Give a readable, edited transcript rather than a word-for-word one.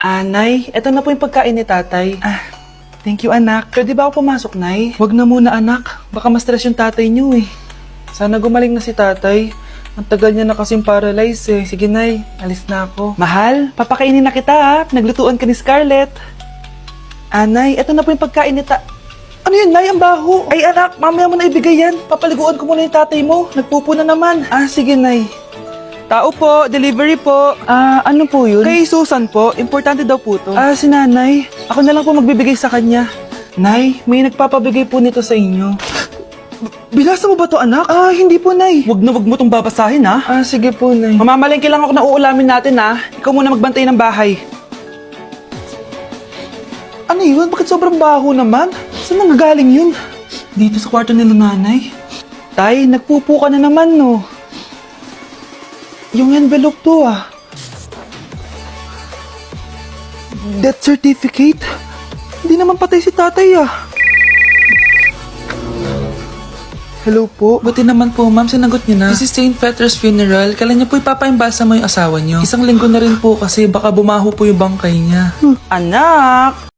Nay, eto na po yung pagkain ni tatay. Thank you, anak. Pwede ba ako pumasok, Nay? Wag na muna, anak. Baka ma-stress yung tatay niyo eh. Sana gumaling na si tatay. Ang tagal niya na kasing paralyzed eh. Sige, Nay. Alis na ako. Mahal, papakainin na kita ha. Naglutuan ka ni Scarlett. Nay, eto na po yung pagkain ni Ano yun, Nay? Ang baho. Ay, anak, mamaya mo na ibigay yan. Papaliguan ko muna yung tatay mo. Nagpupo na naman. Sige, Nay. Tao po, delivery po. Ano po yun? Kay Susan po, importante daw po to. Si nanay. Ako na lang po magbibigay sa kanya. Nay, may nagpapabigay po nito sa inyo. Binasa mo ba to, anak? Hindi po, Nay. Wag na wag mo tong babasahin, ha? Sige po, Nay. Mamamalengke lang ako na uulamin natin, ha? Ikaw muna magbantay ng bahay. Ano yun? Bakit sobrang baho naman? Saan nanggagaling yun? Dito sa kwarto nila nanay. Tay, nagpupo ka na naman, no? Yung envelope to, Death certificate? Hindi naman patay si tatay, Hello po. Buti naman po, ma'am, sinagot niyo na. This is St. Peter's Funeral. Kailan niyo po ipapaimbasa mo yung asawa niyo? Isang linggo na rin po kasi baka bumaho po yung bangkay niya. Anak!